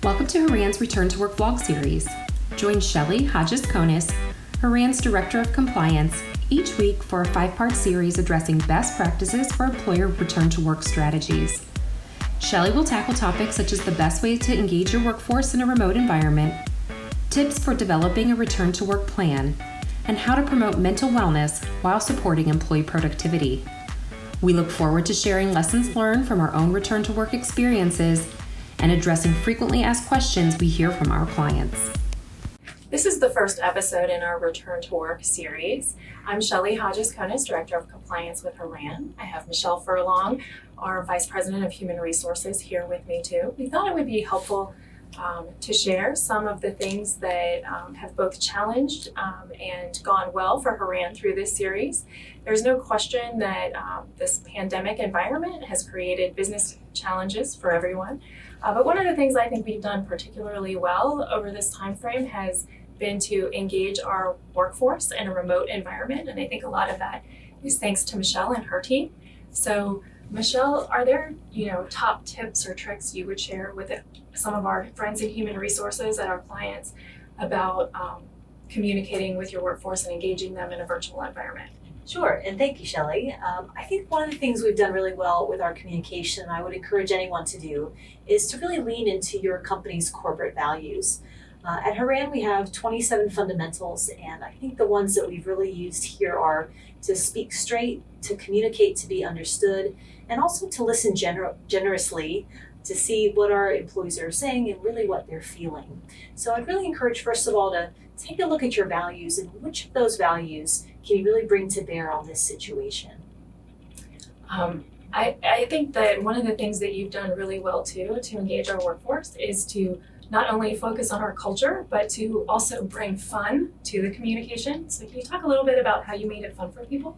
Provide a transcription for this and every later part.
Welcome to Horan's Return to Work vlog series. Join Shelly Hodges-Konis, Horan's Director of Compliance, each week for a 5-part series addressing best practices for employer return to work strategies. Shelly will tackle topics such as the best way to engage your workforce in a remote environment, tips for developing a return to work plan, and how to promote mental wellness while supporting employee productivity. We look forward to sharing lessons learned from our own return to work experiences and addressing frequently asked questions we hear from our clients. This is the first episode in our Return to Work series. I'm Shelly Hodges-Konis, Director of Compliance with Horan. I have Michelle Furlong, our Vice President of Human Resources, here with me too. We thought it would be helpful to share some of the things that have both challenged and gone well for Horan through this series. There's no question that this pandemic environment has created business challenges for everyone. But one of the things I think we've done particularly well over this time frame has been to engage our workforce in a remote environment. And I think a lot of that is thanks to Michelle and her team. So Michelle, are there, top tips or tricks you would share with some of our friends in human resources and our clients about communicating with your workforce and engaging them in a virtual environment? Sure, and thank you, Shelly. I think one of the things we've done really well with our communication, I would encourage anyone to do, is to really lean into your company's corporate values. At Horan, we have 27 fundamentals, and I think the ones that we've really used here are to speak straight, to communicate to be understood, and also to listen generously to see what our employees are saying and really what they're feeling. So I'd really encourage, first of all, to take a look at your values and which of those values can you really bring to bear on this situation. I think that one of the things that you've done really well too to engage our workforce is to not only focus on our culture, but to also bring fun to the communication. So can you talk a little bit about how you made it fun for people?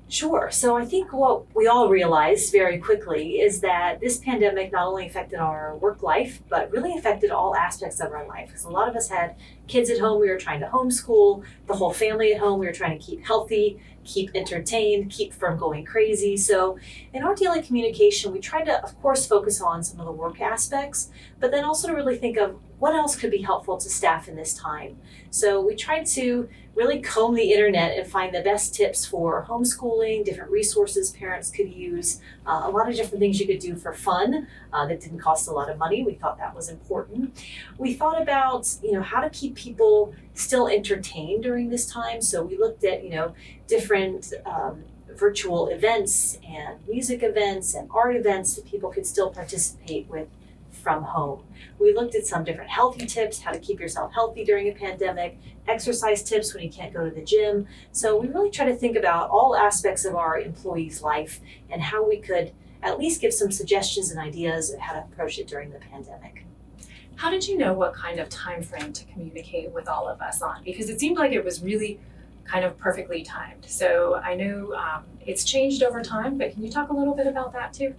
Sure. So I think what we all realized very quickly is that this pandemic not only affected our work life, but really affected all aspects of our life. Because a lot of us had kids at home, we were trying to homeschool, the whole family at home, we were trying to keep healthy, keep entertained, keep from going crazy. So in our daily communication, we tried to, of course, focus on some of the work aspects, but then also to really think of what else could be helpful to staff in this time. So we tried to really comb the internet and find the best tips for homeschooling, different resources parents could use, a lot of different things you could do for fun that didn't cost a lot of money. We thought that was important. We thought about, how to keep people still entertained during this time. So we looked at, different virtual events and music events and art events that people could still participate with from home. We looked at some different healthy tips, how to keep yourself healthy during a pandemic, exercise tips when you can't go to the gym. So we really try to think about all aspects of our employees' life and how we could at least give some suggestions and ideas of how to approach it during the pandemic. How did you know what kind of time frame to communicate with all of us on? Because it seemed like it was really kind of perfectly timed. So I know it's changed over time, but can you talk a little bit about that too?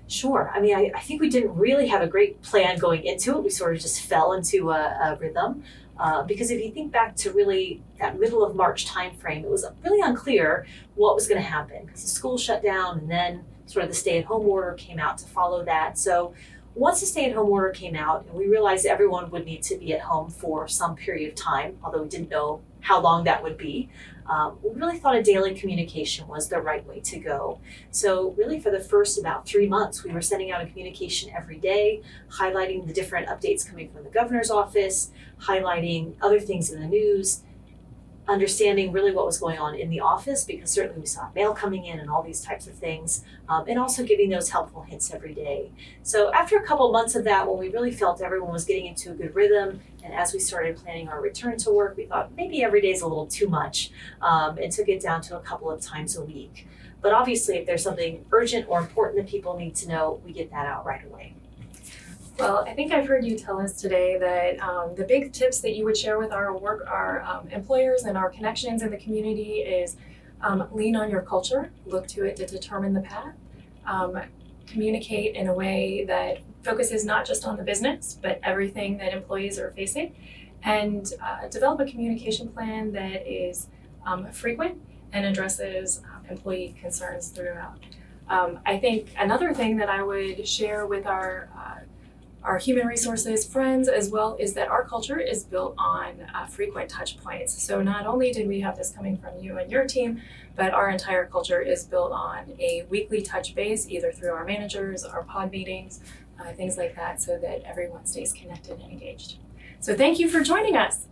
Sure. I think we didn't really have a great plan going into it. We sort of just fell into a rhythm. Because if you think back to really that middle of March timeframe, it was really unclear what was going to happen because the school shut down and then sort of the stay-at-home order came out to follow that. So once the stay-at-home order came out and we realized everyone would need to be at home for some period of time, although we didn't know how long that would be, we really thought a daily communication was the right way to go. So really for the first about 3 months, we were sending out a communication every day, highlighting the different updates coming from the governor's office, highlighting other things in the news, understanding really what was going on in the office, because certainly we saw mail coming in and all these types of things, and also giving those helpful hints every day. So after a couple months of that, when we really felt everyone was getting into a good rhythm, and as we started planning our return to work, we thought maybe every day is a little too much, and took it down to a couple of times a week. But obviously, if there's something urgent or important that people need to know, we get that out right away. Well, I think I've heard you tell us today that the big tips that you would share with our employers and our connections in the community is lean on your culture, look to it to determine the path, communicate in a way that focuses not just on the business, but everything that employees are facing, and develop a communication plan that is frequent and addresses employee concerns throughout. I think another thing that I would share with our our human resources friends, as well, is that our culture is built on frequent touch points. So not only did we have this coming from you and your team, but our entire culture is built on a weekly touch base, either through our managers, our pod meetings, things like that, so that everyone stays connected and engaged. So thank you for joining us.